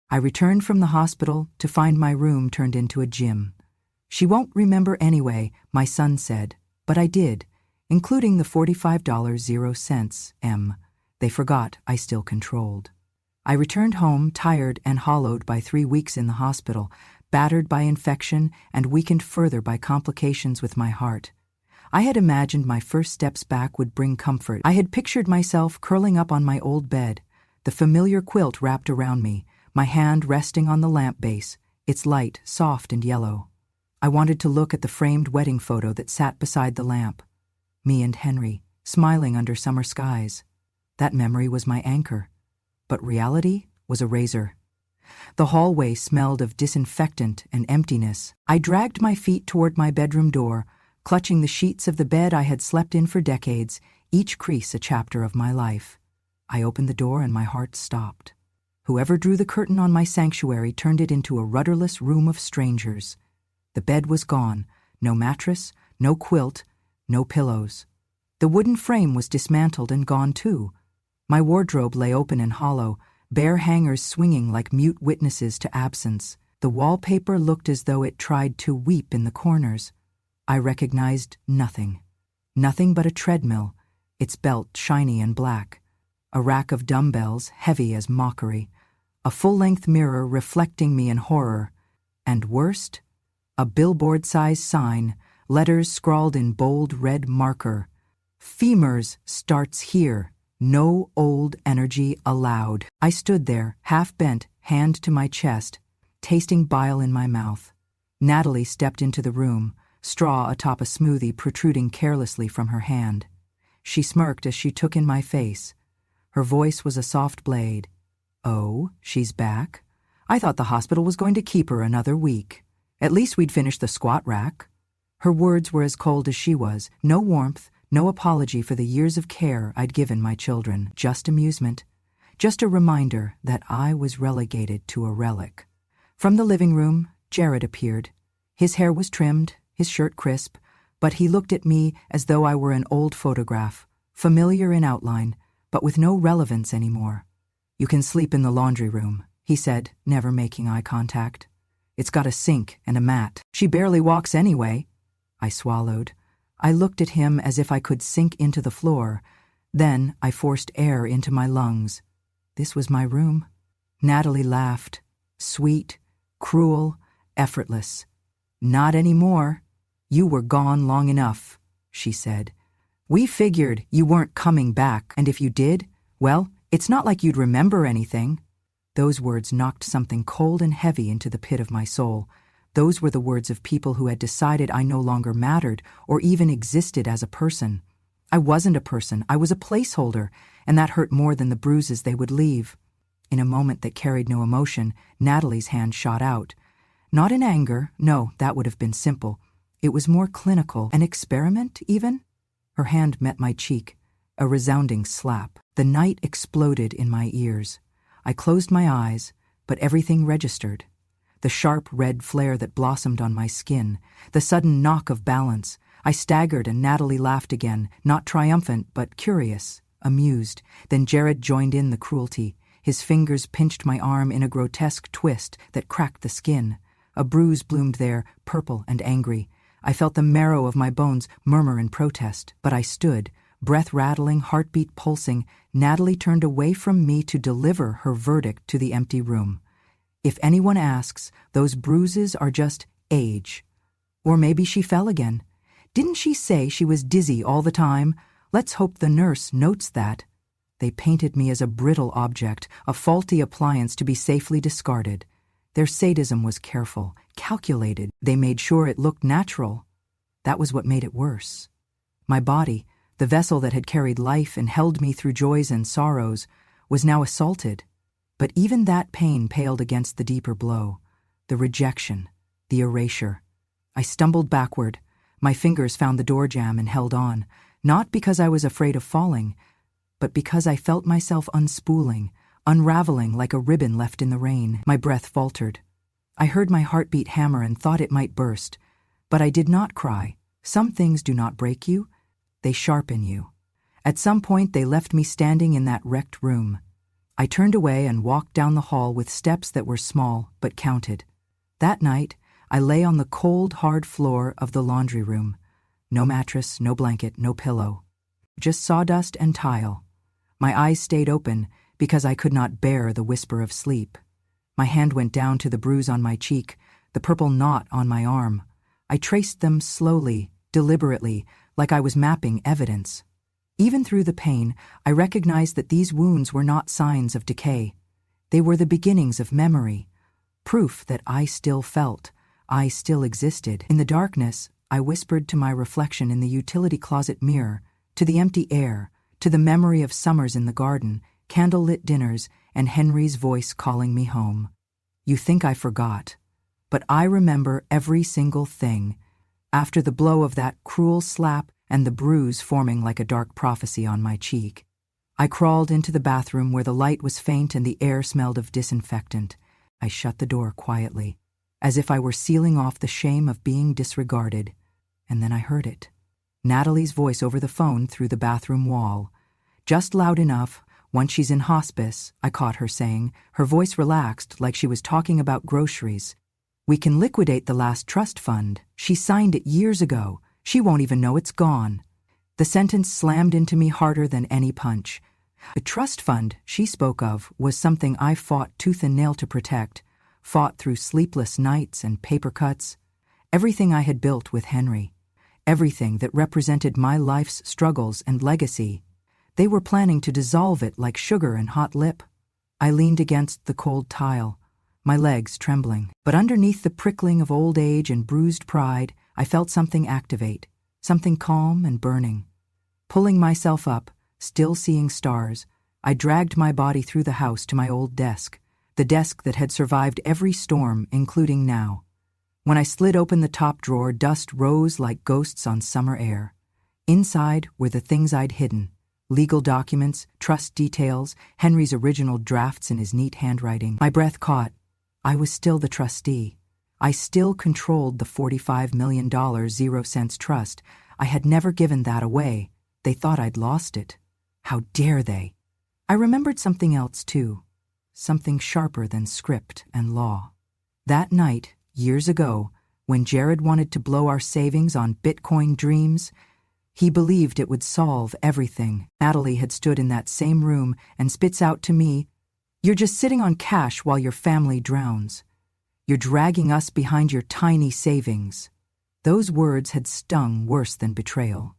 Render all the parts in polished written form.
I returned from the hospital to find my room turned into a gym. She won't remember anyway, my son said, but I did, including the $45.00. They forgot I still controlled. I returned home tired and hollowed by 3 weeks in the hospital, battered by infection and weakened further by complications with my heart. I had imagined my first steps back would bring comfort. I had pictured myself curling up on my old bed, the familiar quilt wrapped around me, my hand resting on the lamp base, its light soft and yellow. I wanted to look at the framed wedding photo that sat beside the lamp. Me and Henry, smiling under summer skies. That memory was my anchor. But reality was a razor. The hallway smelled of disinfectant and emptiness. I dragged my feet toward my bedroom door, clutching the sheets of the bed I had slept in for decades, each crease a chapter of my life. I opened the door and my heart stopped. Whoever drew the curtain on my sanctuary turned it into a rudderless room of strangers. The bed was gone, no mattress, no quilt, no pillows. The wooden frame was dismantled and gone too. My wardrobe lay open and hollow, bare hangers swinging like mute witnesses to absence. The wallpaper looked as though it tried to weep in the corners. I recognized nothing. Nothing but a treadmill, its belt shiny and black. A rack of dumbbells heavy as mockery. A full-length mirror reflecting me in horror. And worst, a billboard-sized sign, letters scrawled in bold red marker. Femurs starts here. No old energy allowed. I stood there, half bent, hand to my chest, tasting bile in my mouth. Natalie stepped into the room, straw atop a smoothie protruding carelessly from her hand. She smirked as she took in my face. Her voice was a soft blade. "Oh, she's back? I thought the hospital was going to keep her another week. At least we'd finish the squat rack." Her words were as cold as she was, no warmth, no apology for the years of care I'd given my children, just amusement, just a reminder that I was relegated to a relic. From the living room, Jared appeared. His hair was trimmed, his shirt crisp, but he looked at me as though I were an old photograph, familiar in outline, but with no relevance anymore. "You can sleep in the laundry room," he said, never making eye contact. "It's got a sink and a mat. She barely walks anyway." I swallowed. I looked at him as if I could sink into the floor. Then I forced air into my lungs. This was my room. Natalie laughed. Sweet, cruel, effortless. "Not anymore. You were gone long enough," she said. "We figured you weren't coming back, and if you did, well, it's not like you'd remember anything." Those words knocked something cold and heavy into the pit of my soul. Those were the words of people who had decided I no longer mattered or even existed as a person. I wasn't a person, I was a placeholder, and that hurt more than the bruises they would leave. In a moment that carried no emotion, Natalie's hand shot out. Not in anger, no, that would have been simple. It was more clinical, an experiment, even? Her hand met my cheek, a resounding slap. The night exploded in my ears. I closed my eyes, but everything registered. The sharp red flare that blossomed on my skin, the sudden knock of balance. I staggered and Natalie laughed again, not triumphant, but curious, amused. Then Jared joined in the cruelty. His fingers pinched my arm in a grotesque twist that cracked the skin. A bruise bloomed there, purple and angry. I felt the marrow of my bones murmur in protest, but I stood, breath rattling, heartbeat pulsing. Natalie turned away from me to deliver her verdict to the empty room. "If anyone asks, those bruises are just age." Or maybe she fell again. Didn't she say she was dizzy all the time? Let's hope the nurse notes that. They painted me as a brittle object, a faulty appliance to be safely discarded. Their sadism was careful, calculated. They made sure it looked natural. That was what made it worse. My body, the vessel that had carried life and held me through joys and sorrows, was now assaulted. But even that pain paled against the deeper blow, the rejection, the erasure. I stumbled backward. My fingers found the door jamb and held on, not because I was afraid of falling, but because I felt myself unspooling, unraveling like a ribbon left in the rain. My breath faltered. I heard my heartbeat hammer and thought it might burst, but I did not cry. Some things do not break you, they sharpen you. At some point they left me standing in that wrecked room. I turned away and walked down the hall with steps that were small but counted. That night, I lay on the cold, hard floor of the laundry room. No mattress, no blanket, no pillow. Just sawdust and tile. My eyes stayed open because I could not bear the whisper of sleep. My hand went down to the bruise on my cheek, the purple knot on my arm. I traced them slowly, deliberately, like I was mapping evidence. Even through the pain, I recognized that these wounds were not signs of decay. They were the beginnings of memory, proof that I still felt, I still existed. In the darkness, I whispered to my reflection in the utility closet mirror, to the empty air, to the memory of summers in the garden, candlelit dinners, and Henry's voice calling me home. You think I forgot, but I remember every single thing. After the blow of that cruel slap and the bruise forming like a dark prophecy on my cheek, I crawled into the bathroom where the light was faint and the air smelled of disinfectant. I shut the door quietly, as if I were sealing off the shame of being disregarded. And then I heard it. Natalie's voice over the phone through the bathroom wall. Just loud enough. Once she's in hospice, I caught her saying, her voice relaxed like she was talking about groceries. We can liquidate the last trust fund. She signed it years ago. She won't even know it's gone. The sentence slammed into me harder than any punch. The trust fund she spoke of was something I fought tooth and nail to protect, fought through sleepless nights and paper cuts. Everything I had built with Henry. Everything that represented my life's struggles and legacy. They were planning to dissolve it like sugar and hot lip. I leaned against the cold tile, my legs trembling. But underneath the prickling of old age and bruised pride, I felt something activate, something calm and burning. Pulling myself up, still seeing stars, I dragged my body through the house to my old desk, the desk that had survived every storm, including now. When I slid open the top drawer, dust rose like ghosts on summer air. Inside were the things I'd hidden. Legal documents, trust details, Henry's original drafts in his neat handwriting. My breath caught. I was still the trustee. I still controlled the $45 million 0 cents trust. I had never given that away. They thought I'd lost it. How dare they? I remembered something else, too. Something sharper than script and law. That night, years ago, when Jared wanted to blow our savings on Bitcoin dreams, he believed it would solve everything. Natalie had stood in that same room and spits out to me, "You're just sitting on cash while your family drowns. You're dragging us behind your tiny savings." Those words had stung worse than betrayal.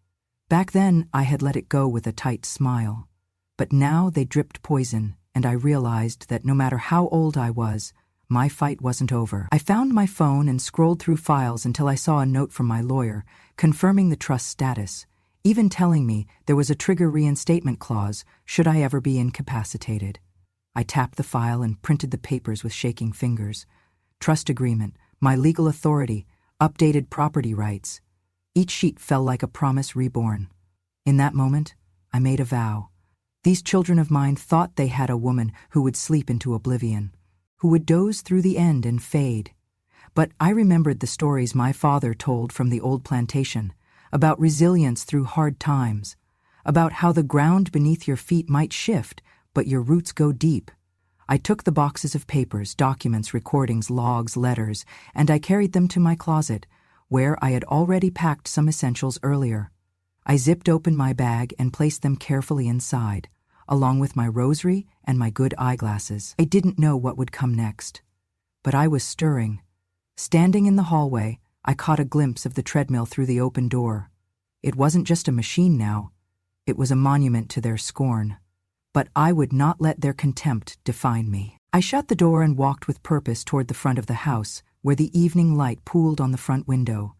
Back then, I had let it go with a tight smile. But now they dripped poison, and I realized that no matter how old I was, my fight wasn't over. I found my phone and scrolled through files until I saw a note from my lawyer, confirming the trust status, even telling me there was a trigger reinstatement clause should I ever be incapacitated. I tapped the file and printed the papers with shaking fingers. Trust agreement, my legal authority, updated property rights. Each sheet fell like a promise reborn. In that moment, I made a vow. These children of mine thought they had a woman who would sleep into oblivion, who would doze through the end and fade. But I remembered the stories my father told from the old plantation, about resilience through hard times, about how the ground beneath your feet might shift, but your roots go deep. I took the boxes of papers, documents, recordings, logs, letters, and I carried them to my closet, where I had already packed some essentials earlier. I zipped open my bag and placed them carefully inside, along with my rosary and my good eyeglasses. I didn't know what would come next. But I was stirring. Standing in the hallway, I caught a glimpse of the treadmill through the open door. It wasn't just a machine now. It was a monument to their scorn. But I would not let their contempt define me. I shut the door and walked with purpose toward the front of the house, where the evening light pooled on the front window.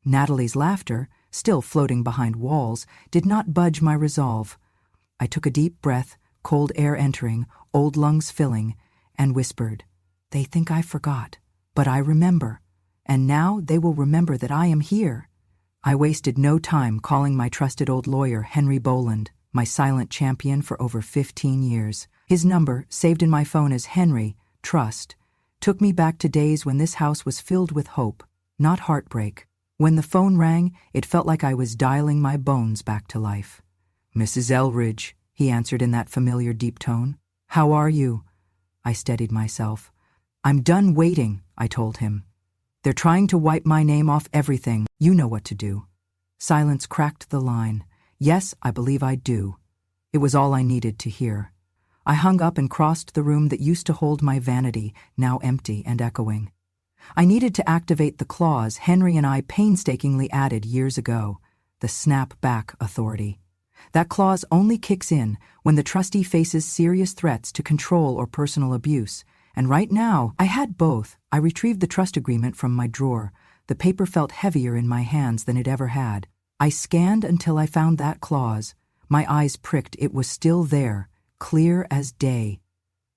Natalie's laughter, still floating behind walls, did not budge my resolve. I took a deep breath, cold air entering, old lungs filling, and whispered, "They think I forgot, but I remember. And now they will remember that I am here." I wasted no time calling my trusted old lawyer, Henry Boland, my silent champion for over 15 years. His number, saved in my phone as Henry, Trust, took me back to days when this house was filled with hope, not heartbreak. When the phone rang, it felt like I was dialing my bones back to life. "Mrs. Elridge," he answered in that familiar deep tone. How are you? I steadied myself. I'm done waiting, I told him. They're trying to wipe my name off everything. You know what to do. Silence cracked the line. Yes, I believe I do. It was all I needed to hear. I hung up and crossed the room that used to hold my vanity, now empty and echoing. I needed to activate the clause Henry and I painstakingly added years ago, the snap-back authority. That clause only kicks in when the trustee faces serious threats to control or personal abuse, and right now I had both. I retrieved the trust agreement from my drawer. The paper felt heavier in my hands than it ever had. I scanned until I found that clause. My eyes pricked. It was still there, clear as day.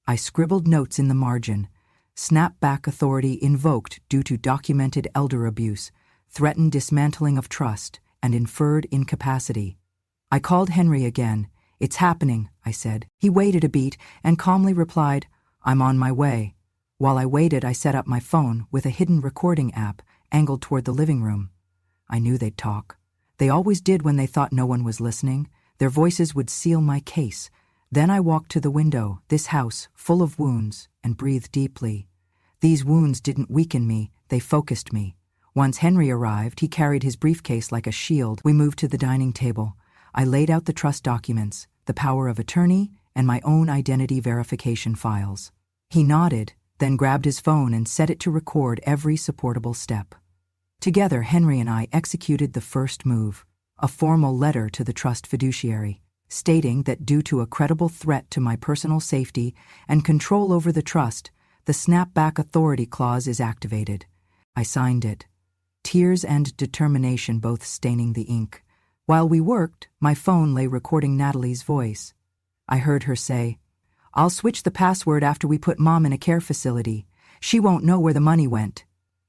I scribbled notes in the margin. Snap-back authority invoked due to documented elder abuse, threatened dismantling of trust, and inferred incapacity. I called Henry again. It's happening, I said. He waited a beat and calmly replied, I'm on my way. While I waited, I set up my phone with a hidden recording app angled toward the living room. I knew they'd talk. They always did when they thought no one was listening. Their voices would seal my case. Then I walked to the window, this house, full of wounds, and breathed deeply. These wounds didn't weaken me, they focused me. Once Henry arrived, he carried his briefcase like a shield. We moved to the dining table. I laid out the trust documents, the power of attorney, and my own identity verification files. He nodded, then grabbed his phone and set it to record every supportable step. Together, Henry and I executed the first move, a formal letter to the trust fiduciary, stating that due to a credible threat to my personal safety and control over the trust, the snap-back authority clause is activated. I signed it, tears and determination both staining the ink. While we worked, my phone lay recording Natalie's voice. I heard her say, I'll switch the password after we put Mom in a care facility. She won't know where the money went.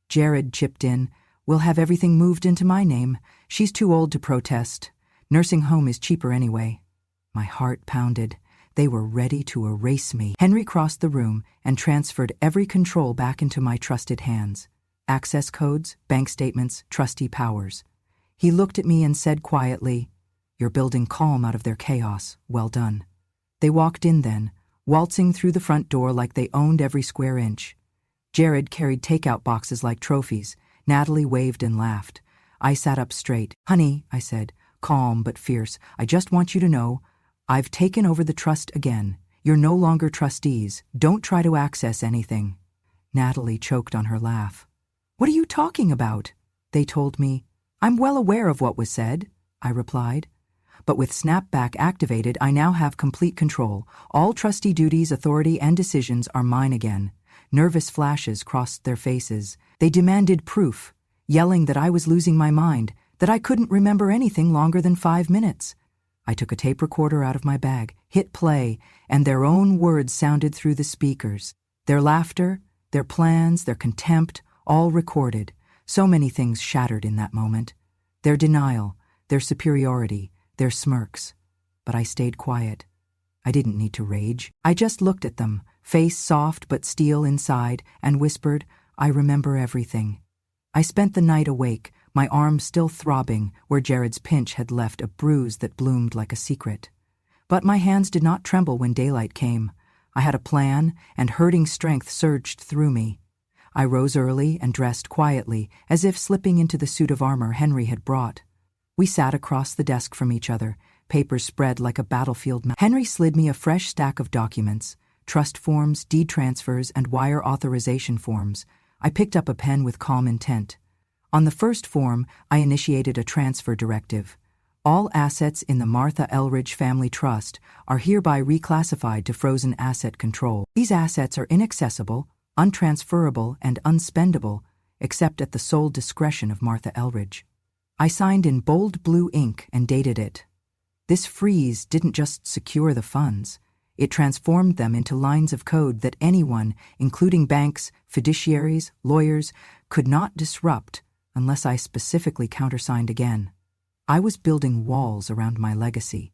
Jared chipped in, we'll have everything moved into my name. She's too old to protest. Nursing home is cheaper anyway. My heart pounded. They were ready to erase me. Henry crossed the room and transferred every control back into my trusted hands. Access codes, bank statements, trustee powers. He looked at me and said quietly, You're building calm out of their chaos. Well done. They walked in then, waltzing through the front door like they owned every square inch. Jared carried takeout boxes like trophies. Natalie waved and laughed. I sat up straight. Honey, I said, calm but fierce, I just want you to know, I've taken over the trust again. You're no longer trustees. Don't try to access anything. Natalie choked on her laugh. What are you talking about? They told me. I'm well aware of what was said, I replied. But with Snapback activated, I now have complete control. All trustee duties, authority, and decisions are mine again. Nervous flashes crossed their faces. They demanded proof, yelling that I was losing my mind, that I couldn't remember anything longer than 5 minutes. I took a tape recorder out of my bag, hit play, and their own words sounded through the speakers. Their laughter, their plans, their contempt, all recorded. So many things shattered in that moment. Their denial, their superiority, their smirks. But I stayed quiet. I didn't need to rage. I just looked at them, face soft but steel inside, and whispered, I remember everything. I spent the night awake, my arm still throbbing where Jared's pinch had left a bruise that bloomed like a secret. But my hands did not tremble when daylight came. I had a plan, and hurting strength surged through me. I rose early and dressed quietly, as if slipping into the suit of armor Henry had brought. We sat across the desk from each other, papers spread like a battlefield map. Henry slid me a fresh stack of documents, trust forms, deed transfers, and wire authorization forms. I picked up a pen with calm intent. On the first form, I initiated a transfer directive. All assets in the Martha Elridge Family Trust are hereby reclassified to frozen asset control. These assets are inaccessible, untransferable, and unspendable, except at the sole discretion of Martha Elridge. I signed in bold blue ink and dated it. This freeze didn't just secure the funds. It transformed them into lines of code that anyone, including banks, fiduciaries, lawyers, could not disrupt unless I specifically countersigned again. I was building walls around my legacy.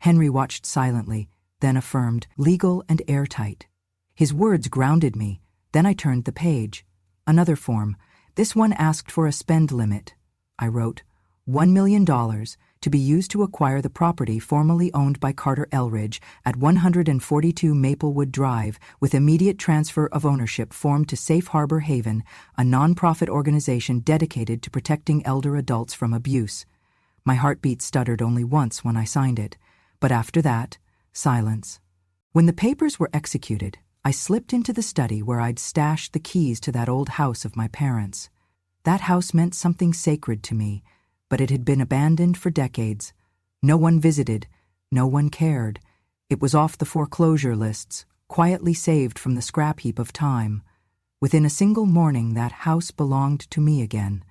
Henry watched silently, then affirmed, legal and airtight. His words grounded me. Then I turned the page. Another form. This one asked for a spend limit. I wrote, $1 million to be used to acquire the property formerly owned by Carter Elridge at 142 Maplewood Drive, with immediate transfer of ownership formed to Safe Harbor Haven, a nonprofit organization dedicated to protecting elder adults from abuse. My heartbeat stuttered only once when I signed it, but after that, silence. When the papers were executed, I slipped into the study where I'd stashed the keys to that old house of my parents. That house meant something sacred to me, but it had been abandoned for decades. No one visited, no one cared. It was off the foreclosure lists, quietly saved from the scrap heap of time. Within a single morning, that house belonged to me again,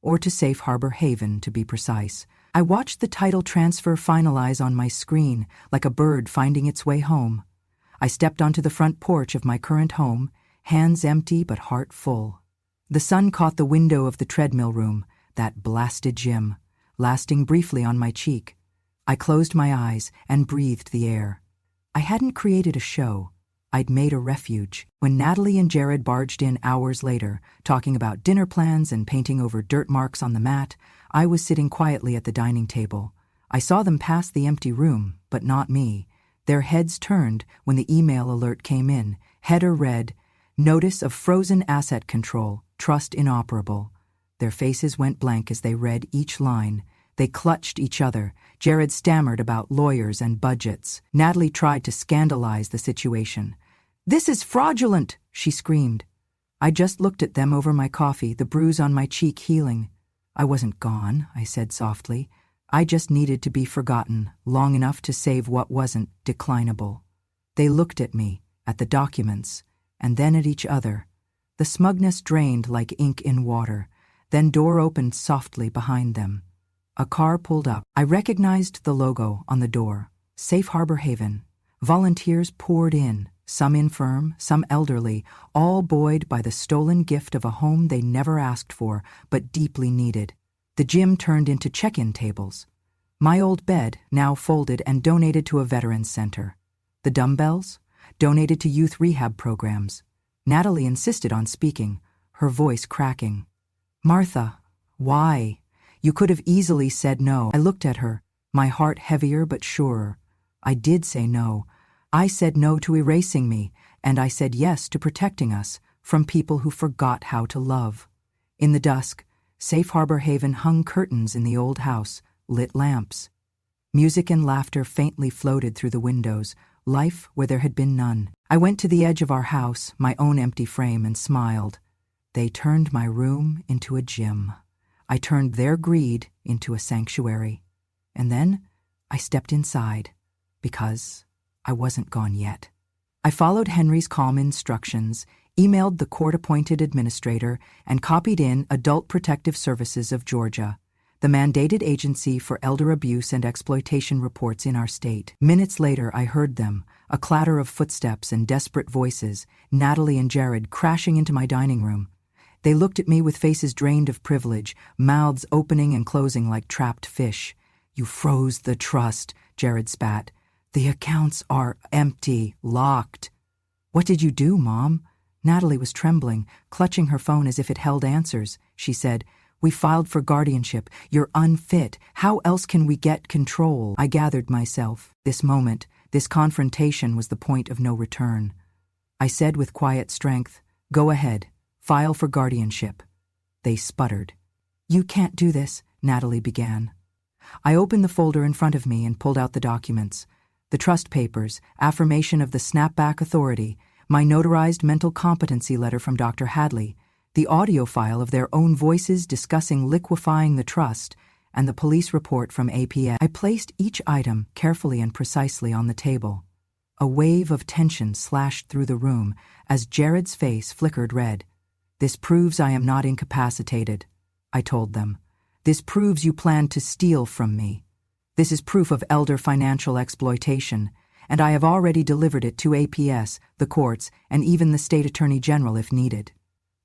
or to Safe Harbor Haven, to be precise. I watched the title transfer finalize on my screen, like a bird finding its way home. I stepped onto the front porch of my current home, hands empty but heart full. The sun caught the window of the treadmill room, that blasted gym, lasting briefly on my cheek. I closed my eyes and breathed the air. I hadn't created a show. I'd made a refuge. When Natalie and Jared barged in hours later, talking about dinner plans and painting over dirt marks on the mat, I was sitting quietly at the dining table. I saw them pass the empty room, but not me. Their heads turned when the email alert came in. Header read, "Notice of frozen asset control, trust inoperable." Their faces went blank as they read each line. They clutched each other. Jared stammered about lawyers and budgets. Natalie tried to scandalize the situation. "This is fraudulent," she screamed. I just looked at them over my coffee, the bruise on my cheek healing. "I wasn't gone," I said softly. "I just needed to be forgotten, long enough to save what wasn't declinable." They looked at me, at the documents, and then at each other. The smugness drained like ink in water. Then door opened softly behind them. A car pulled up. I recognized the logo on the door. Safe Harbor Haven. Volunteers poured in, some infirm, some elderly, all buoyed by the stolen gift of a home they never asked for, but deeply needed. The gym turned into check-in tables. My old bed, now folded and donated to a veterans center. The dumbbells? Donated to youth rehab programs. Natalie insisted on speaking, her voice cracking. "Martha, why? You could have easily said no." I looked at her, my heart heavier but surer. I did say no. I said no to erasing me, and I said yes to protecting us from people who forgot how to love. In the dusk, Safe Harbor Haven hung curtains in the old house, lit lamps. Music and laughter faintly floated through the windows, life where there had been none. I went to the edge of our house, my own empty frame, and smiled. They turned my room into a gym. I turned their greed into a sanctuary. And then I stepped inside, because I wasn't gone yet. I followed Henry's calm instructions, emailed the court-appointed administrator, and copied in Adult Protective Services of Georgia, the mandated agency for elder abuse and exploitation reports in our state. Minutes later, I heard them, a clatter of footsteps and desperate voices, Natalie and Jared crashing into my dining room. They looked at me with faces drained of privilege, mouths opening and closing like trapped fish. "You froze the trust," Jared spat. "The accounts are empty, locked." "What did you do, Mom?" Natalie was trembling, clutching her phone as if it held answers. She said, "We filed for guardianship. You're unfit. How else can we get control?" I gathered myself. This moment, this confrontation was the point of no return. I said with quiet strength, "Go ahead. File for guardianship." They sputtered. "You can't do this," Natalie began. I opened the folder in front of me and pulled out the documents. The trust papers, affirmation of the snapback authority, my notarized mental competency letter from Dr. Hadley, the audio file of their own voices discussing liquefying the trust, and the police report from APS. I placed each item carefully and precisely on the table. A wave of tension slashed through the room as Jared's face flickered red. "This proves I am not incapacitated," I told them. "This proves you plan to steal from me. This is proof of elder financial exploitation, and I have already delivered it to APS, the courts, and even the state attorney general if needed."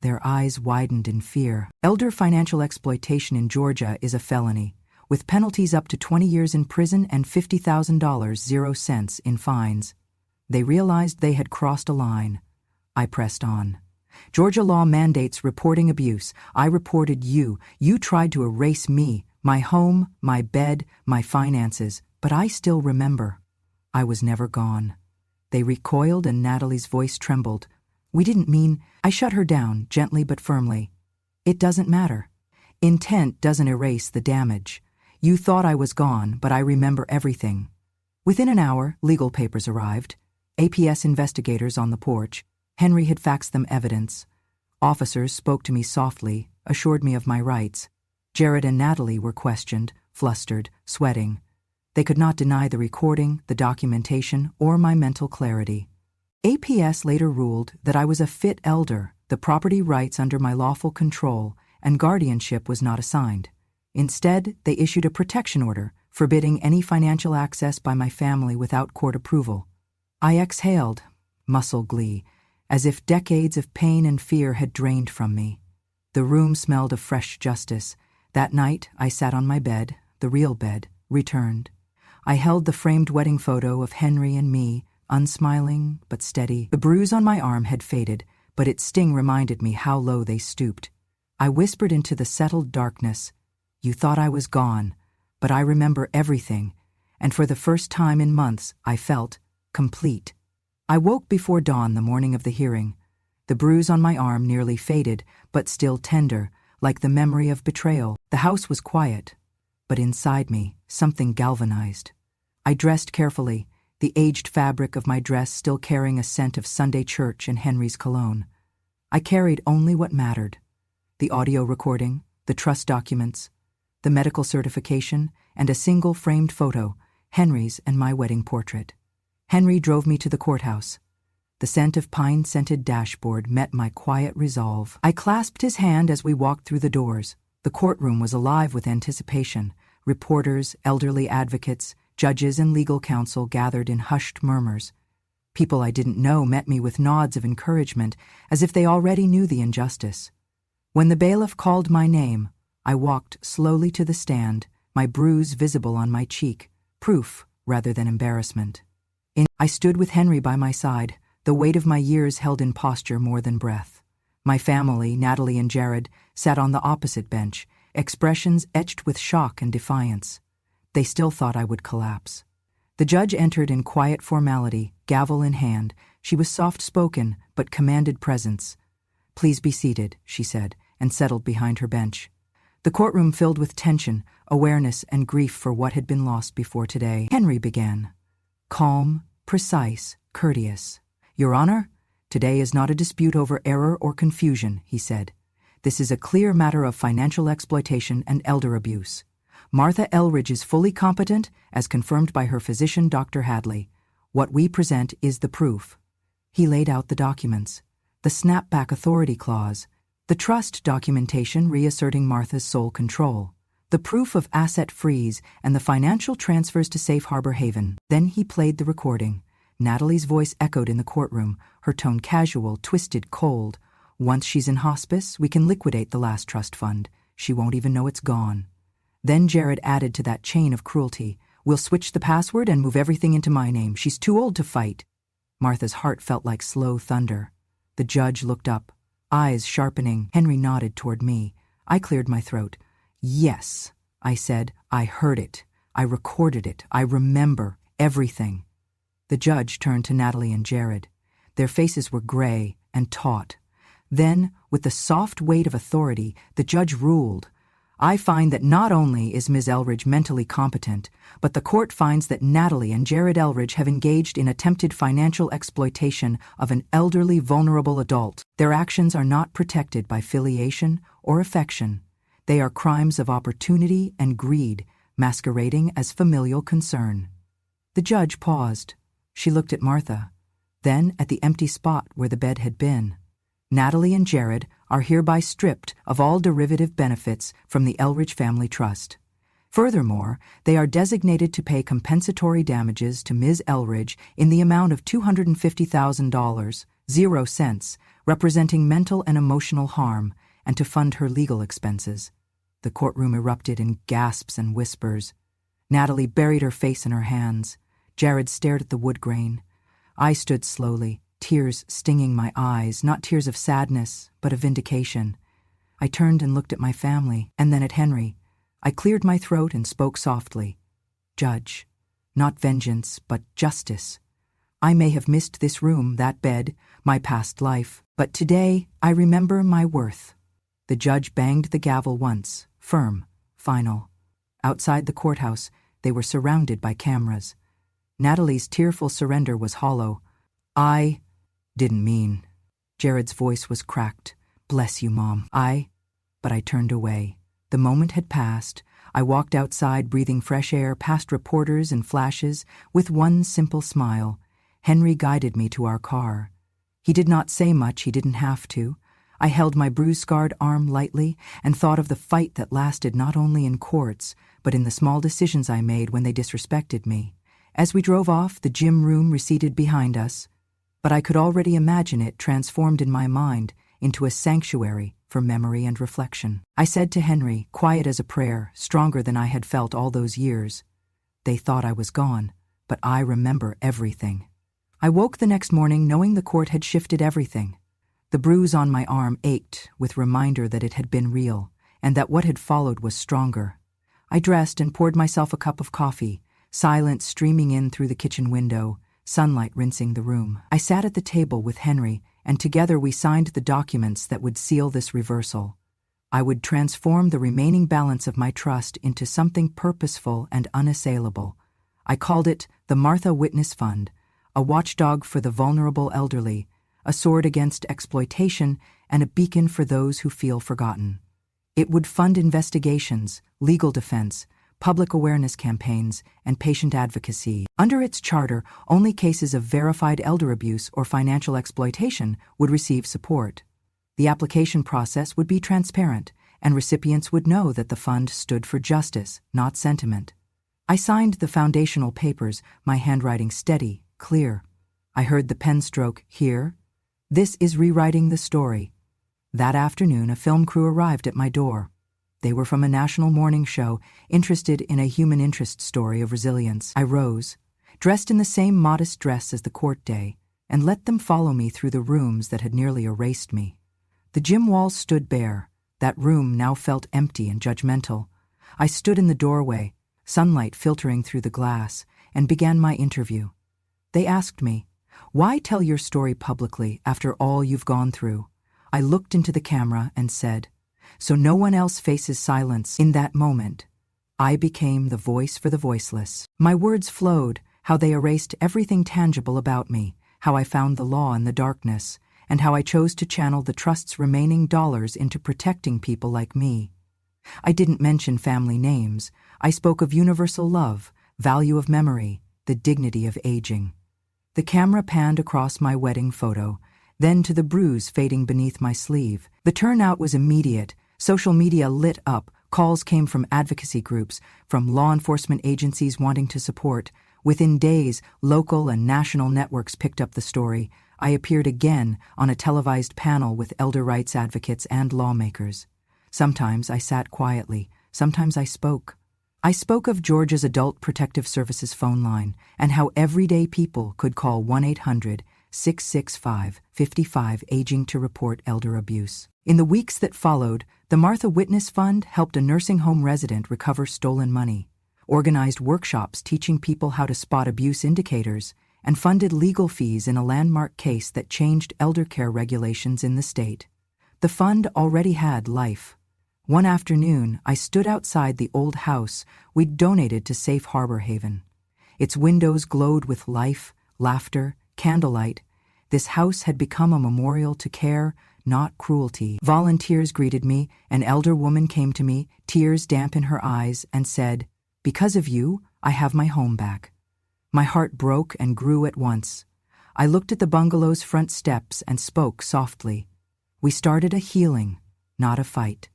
Their eyes widened in fear. Elder financial exploitation in Georgia is a felony, with penalties up to 20 years in prison and $50,000 0 in fines. They realized they had crossed a line. I pressed on. "Georgia law mandates reporting abuse. I reported you. You tried to erase me, My home, my bed, my finances, but I still remember. I was never gone. They recoiled and Natalie's voice trembled. We didn't mean— I shut her down, gently but firmly. It doesn't matter. Intent doesn't erase the damage. You thought I was gone, but I remember everything. Within an hour, legal papers arrived. APS investigators on the porch. Henry had faxed them evidence. Officers spoke to me softly, assured me of my rights. Jared and Natalie were questioned, flustered, sweating. They could not deny the recording, the documentation, or my mental clarity. APS later ruled that I was a fit elder, the property rights under my lawful control, and guardianship was not assigned. Instead, they issued a protection order, forbidding any financial access by my family without court approval. I exhaled, muscle glee, as if decades of pain and fear had drained from me. The room smelled of fresh justice. That night, I sat on my bed, the real bed, returned. I held the framed wedding photo of Henry and me, unsmiling but steady. The bruise on my arm had faded, but its sting reminded me how low they stooped. I whispered into the settled darkness, "You thought I was gone, but I remember everything," and for the first time in months I felt complete. I woke before dawn the morning of the hearing. The bruise on my arm nearly faded, but still tender, like the memory of betrayal. The house was quiet, but inside me, something galvanized. I dressed carefully, the aged fabric of my dress still carrying a scent of Sunday church and Henry's cologne. I carried only what mattered: the audio recording, the trust documents, the medical certification, and a single framed photo, Henry's and my wedding portrait. Henry drove me to the courthouse. The scent of pine-scented dashboard met my quiet resolve. I clasped his hand as we walked through the doors. The courtroom was alive with anticipation. Reporters, elderly advocates, judges, and legal counsel gathered in hushed murmurs. People I didn't know met me with nods of encouragement, as if they already knew the injustice. When the bailiff called my name, I walked slowly to the stand, my bruise visible on my cheek, proof rather than embarrassment. I stood with Henry by my side, the weight of my years held in posture more than breath. My family, Natalie and Jared, sat on the opposite bench, expressions etched with shock and defiance. They still thought I would collapse. The judge entered in quiet formality, gavel in hand. She was soft-spoken, but commanded presence. "Please be seated," she said, and settled behind her bench. The courtroom filled with tension, awareness, and grief for what had been lost before today. Henry began. Calm, precise, courteous. "Your Honor, today is not a dispute over error or confusion," he said. "This is a clear matter of financial exploitation and elder abuse. Martha Elridge is fully competent, as confirmed by her physician, Dr. Hadley. What we present is the proof." He laid out the documents. The snapback authority clause, the trust documentation reasserting Martha's sole control, the proof of asset freeze, and the financial transfers to Safe Harbor Haven. Then he played the recording. Natalie's voice echoed in the courtroom, her tone casual, twisted, cold. "Once she's in hospice, we can liquidate the last trust fund. She won't even know it's gone." Then Jared added to that chain of cruelty, "We'll switch the password and move everything into my name. She's too old to fight." Martha's heart felt like slow thunder. The judge looked up, eyes sharpening. Henry nodded toward me. I cleared my throat. "Yes," I said. "I heard it. I recorded it. I remember everything." The judge turned to Natalie and Jared. Their faces were gray and taut. Then, with the soft weight of authority, the judge ruled, "I find that not only is Ms. Elridge mentally competent, but the court finds that Natalie and Jared Elridge have engaged in attempted financial exploitation of an elderly, vulnerable adult. Their actions are not protected by filiation or affection. They are crimes of opportunity and greed, masquerading as familial concern." The judge paused. She looked at Martha, then at the empty spot where the bed had been. "Natalie and Jared are hereby stripped of all derivative benefits from the Elridge Family Trust. Furthermore, they are designated to pay compensatory damages to Ms. Elridge in the amount of $250,000, 0 cents, representing mental and emotional harm, and to fund her legal expenses." The courtroom erupted in gasps and whispers. Natalie buried her face in her hands. Jared stared at the wood grain. I stood slowly, tears stinging my eyes, not tears of sadness, but of vindication. I turned and looked at my family, and then at Henry. I cleared my throat and spoke softly. Judge, not vengeance, but justice. I may have missed this room, that bed, my past life, but today I remember my worth. The judge banged the gavel once, firm, final. Outside the courthouse, they were surrounded by cameras. Natalie's tearful surrender was hollow. I didn't mean. Jared's voice was cracked. Bless you, Mom. But I turned away. The moment had passed. I walked outside, breathing fresh air, past reporters and flashes, with one simple smile. Henry guided me to our car. He did not say much, he didn't have to. I held my bruise-scarred arm lightly and thought of the fight that lasted not only in courts, but in the small decisions I made when they disrespected me. As we drove off, the gym room receded behind us, but I could already imagine it transformed in my mind into a sanctuary for memory and reflection. I said to Henry, quiet as a prayer, stronger than I had felt all those years. They thought I was gone, but I remember everything. I woke the next morning knowing the court had shifted everything. The bruise on my arm ached with reminder that it had been real, and that what had followed was stronger. I dressed and poured myself a cup of coffee, silence streaming in through the kitchen window, sunlight rinsing the room. I sat at the table with Henry, and together we signed the documents that would seal this reversal. I would transform the remaining balance of my trust into something purposeful and unassailable. I called it the Martha Witness Fund, a watchdog for the vulnerable elderly, a sword against exploitation, and a beacon for those who feel forgotten. It would fund investigations, legal defense, public awareness campaigns, and patient advocacy. Under its charter, only cases of verified elder abuse or financial exploitation would receive support. The application process would be transparent, and recipients would know that the fund stood for justice, not sentiment. I signed the foundational papers, my handwriting steady, clear. I heard the pen stroke, here. This is rewriting the story. That afternoon, a film crew arrived at my door. They were from a national morning show, interested in a human interest story of resilience. I rose, dressed in the same modest dress as the court day, and let them follow me through the rooms that had nearly erased me. The gym walls stood bare. That room now felt empty and judgmental. I stood in the doorway, sunlight filtering through the glass, and began my interview. They asked me, "Why tell your story publicly after all you've gone through?" I looked into the camera and said, "So no one else faces silence." In that moment, I became the voice for the voiceless. My words flowed, how they erased everything tangible about me, how I found the law in the darkness, and how I chose to channel the trust's remaining dollars into protecting people like me. I didn't mention family names. I spoke of universal love, value of memory, the dignity of aging. The camera panned across my wedding photo, then to the bruise fading beneath my sleeve. The turnout was immediate. Social media lit up. Calls came from advocacy groups, from law enforcement agencies wanting to support. Within days, local and national networks picked up the story. I appeared again on a televised panel with elder rights advocates and lawmakers. Sometimes I sat quietly. Sometimes I spoke. I spoke of Georgia's Adult Protective Services phone line and how everyday people could call 1-800-665-55-AGING to report elder abuse. In the weeks that followed, the Martha Witness Fund helped a nursing home resident recover stolen money, organized workshops teaching people how to spot abuse indicators, and funded legal fees in a landmark case that changed elder care regulations in the state. The fund already had life. One afternoon, I stood outside the old house we'd donated to Safe Harbor Haven. Its windows glowed with life, laughter, candlelight. This house had become a memorial to care, not cruelty. Volunteers greeted me. An elder woman came to me, tears damp in her eyes, and said, "Because of you, I have my home back." My heart broke and grew at once. I looked at the bungalow's front steps and spoke softly. We started a healing, not a fight.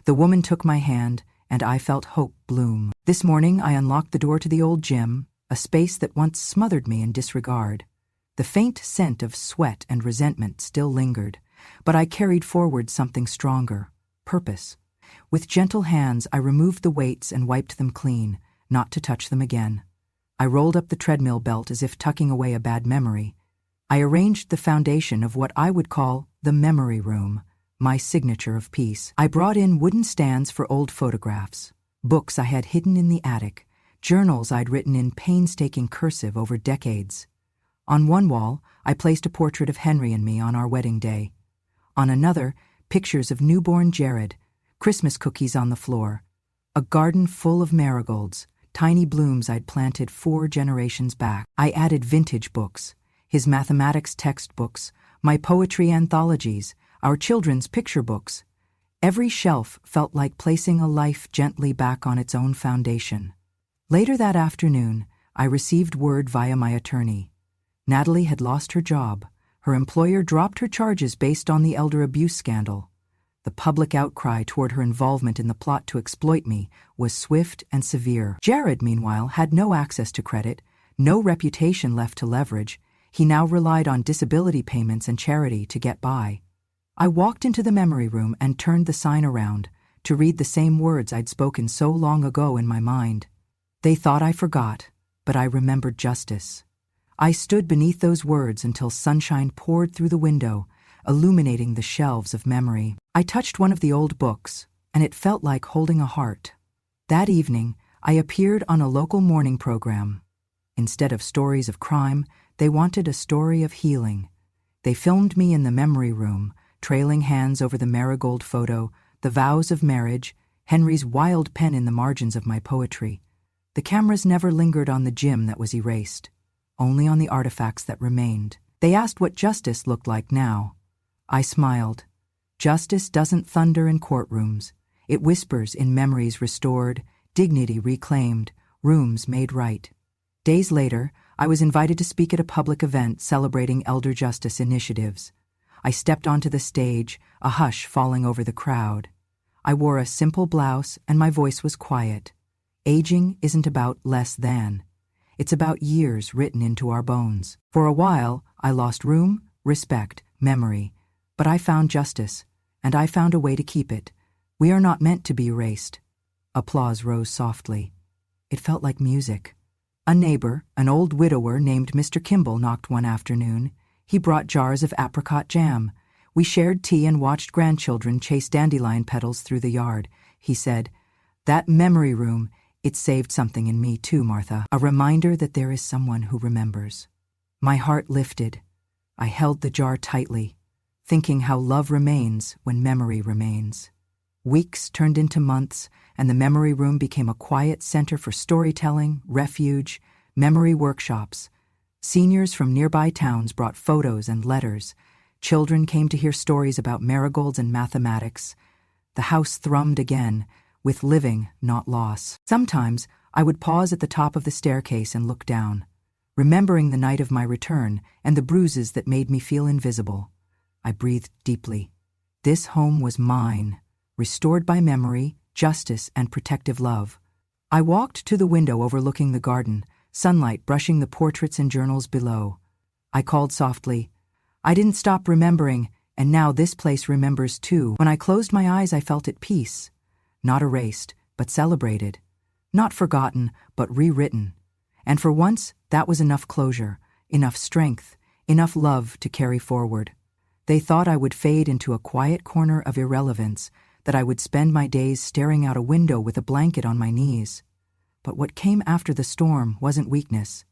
The woman took my hand, and I felt hope bloom. This morning I unlocked the door to the old gym, a space that once smothered me in disregard. The faint scent of sweat and resentment still lingered, but I carried forward something stronger, purpose. With gentle hands I removed the weights and wiped them clean, not to touch them again. I rolled up the treadmill belt as if tucking away a bad memory. I arranged the foundation of what I would call the memory room, my signature of peace. I brought in wooden stands for old photographs, Books I had hidden in the attic, journals I'd written in painstaking cursive over decades. On one wall, I placed a portrait of Henry and me on our wedding day. On another, pictures of newborn Jared, Christmas cookies on the floor, a garden full of marigolds, tiny blooms I'd planted 4 generations back. I added vintage books, his mathematics textbooks, my poetry anthologies, our children's picture books. Every shelf felt like placing a life gently back on its own foundation. Later that afternoon, I received word via my attorney. Natalie had lost her job. Her employer dropped her charges based on the elder abuse scandal. The public outcry toward her involvement in the plot to exploit me was swift and severe. Jared, meanwhile, had no access to credit, no reputation left to leverage. He now relied on disability payments and charity to get by. I walked into the memory room and turned the sign around to read the same words I'd spoken so long ago in my mind. They thought I forgot, but I remembered justice. I stood beneath those words until sunshine poured through the window, illuminating the shelves of memory. I touched one of the old books, and it felt like holding a heart. That evening, I appeared on a local morning program. Instead of stories of crime, they wanted a story of healing. They filmed me in the memory room, trailing hands over the marigold photo, the vows of marriage, Henry's wild pen in the margins of my poetry. The cameras never lingered on the gym that was erased, only on the artifacts that remained. They asked what justice looked like now. I smiled. Justice doesn't thunder in courtrooms. It whispers in memories restored, dignity reclaimed, rooms made right. Days later, I was invited to speak at a public event celebrating elder justice initiatives. I stepped onto the stage, a hush falling over the crowd. I wore a simple blouse and my voice was quiet. Aging isn't about less than. It's about years written into our bones. For a while, I lost room, respect, memory. But I found justice, and I found a way to keep it. We are not meant to be erased. Applause rose softly. It felt like music. A neighbor, an old widower named Mr. Kimball, knocked one afternoon. He brought jars of apricot jam. We shared tea and watched grandchildren chase dandelion petals through the yard. He said, "That memory room, it saved something in me too, Martha. A reminder that there is someone who remembers." My heart lifted. I held the jar tightly, thinking how love remains when memory remains. Weeks turned into months, and the memory room became a quiet center for storytelling, refuge, memory workshops. Seniors from nearby towns brought photos and letters. Children came to hear stories about marigolds and mathematics. The house thrummed again, with living, not loss. Sometimes I would pause at the top of the staircase and look down, remembering the night of my return and the bruises that made me feel invisible. I breathed deeply. This home was mine, restored by memory, justice, and protective love. I walked to the window overlooking the garden, sunlight brushing the portraits and journals below. I called softly. I didn't stop remembering, and now this place remembers too. When I closed my eyes, I felt at peace. Not erased, but celebrated. Not forgotten, but rewritten. And for once, that was enough closure, enough strength, enough love to carry forward. They thought I would fade into a quiet corner of irrelevance, that I would spend my days staring out a window with a blanket on my knees. But what came after the storm wasn't weakness.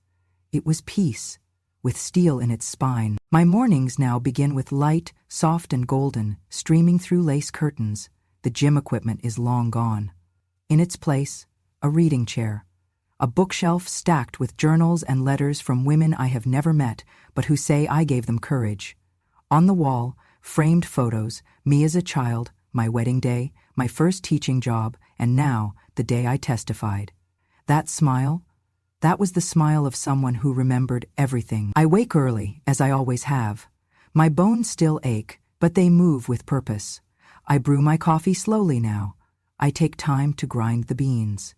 It was peace, with steel in its spine. My mornings now begin with light, soft and golden, streaming through lace curtains. The gym equipment is long gone. In its place, a reading chair. A bookshelf stacked with journals and letters from women I have never met, but who say I gave them courage. On the wall, framed photos, me as a child, my wedding day, my first teaching job, and now, the day I testified. That smile, that was the smile of someone who remembered everything. I wake early, as I always have. My bones still ache, but they move with purpose. I brew my coffee slowly now. I take time to grind the beans.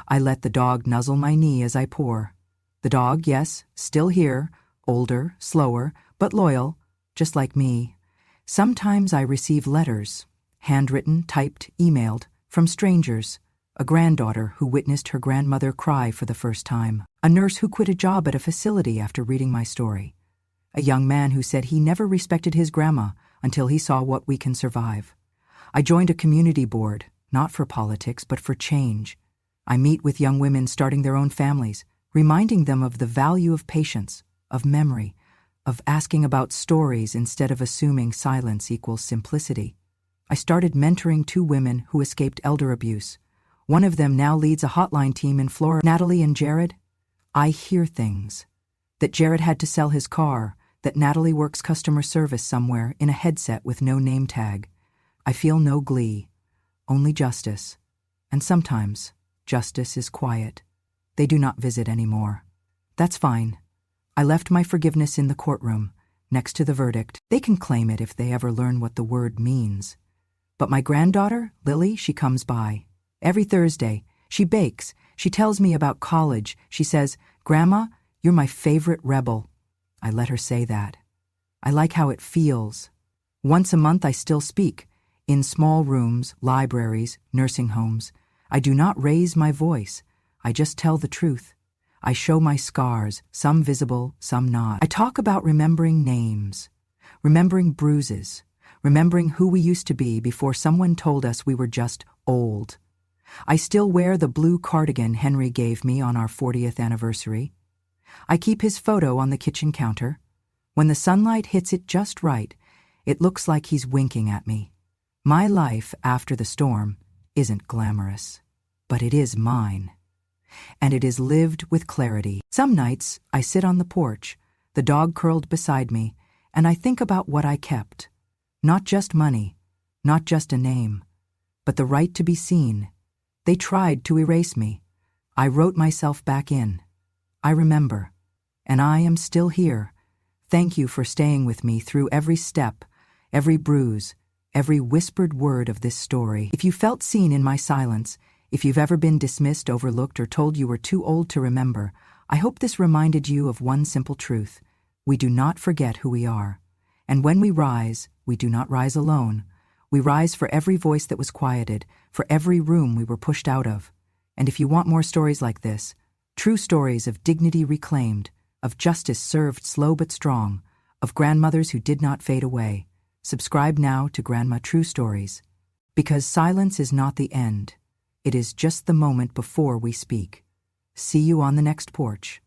I let the dog nuzzle my knee as I pour. The dog, yes, still here, older, slower, but loyal, just like me. Sometimes I receive letters, handwritten, typed, emailed, from strangers. A granddaughter who witnessed her grandmother cry for the first time. A nurse who quit a job at a facility after reading my story. A young man who said he never respected his grandma until he saw what we can survive. I joined a community board, not for politics, but for change. I meet with young women starting their own families, reminding them of the value of patience, of memory, of asking about stories instead of assuming silence equals simplicity. I started mentoring 2 women who escaped elder abuse. One of them now leads a hotline team in Florida. Natalie and Jared. I hear things. That Jared had to sell his car, that Natalie works customer service somewhere in a headset with no name tag. I feel no glee, only justice. And sometimes, justice is quiet. They do not visit anymore. That's fine. I left my forgiveness in the courtroom, next to the verdict. They can claim it if they ever learn what the word means. But my granddaughter, Lily, she comes by. Every Thursday, she bakes. She tells me about college. She says, "Grandma, you're my favorite rebel." I let her say that. I like how it feels. Once a month I still speak, in small rooms, libraries, nursing homes. I do not raise my voice. I just tell the truth. I show my scars, some visible, some not. I talk about remembering names, remembering bruises, remembering who we used to be before someone told us we were just old. I still wear the blue cardigan Henry gave me on our 40th anniversary. I keep his photo on the kitchen counter. When the sunlight hits it just right, it looks like he's winking at me. My life after the storm isn't glamorous, but it is mine. And it is lived with clarity. Some nights I sit on the porch, the dog curled beside me, and I think about what I kept. Not just money, not just a name, but the right to be seen. They tried to erase me. I wrote myself back in. I remember, and I am still here. Thank you for staying with me through every step, every bruise, every whispered word of this story. If you felt seen in my silence, if you've ever been dismissed, overlooked, or told you were too old to remember, I hope this reminded you of one simple truth. We do not forget who we are. And when we rise, we do not rise alone. We rise for every voice that was quieted, for every room we were pushed out of. And if you want more stories like this, true stories of dignity reclaimed, of justice served slow but strong, of grandmothers who did not fade away, subscribe now to Grandma True Stories. Because silence is not the end. It is just the moment before we speak. See you on the next porch.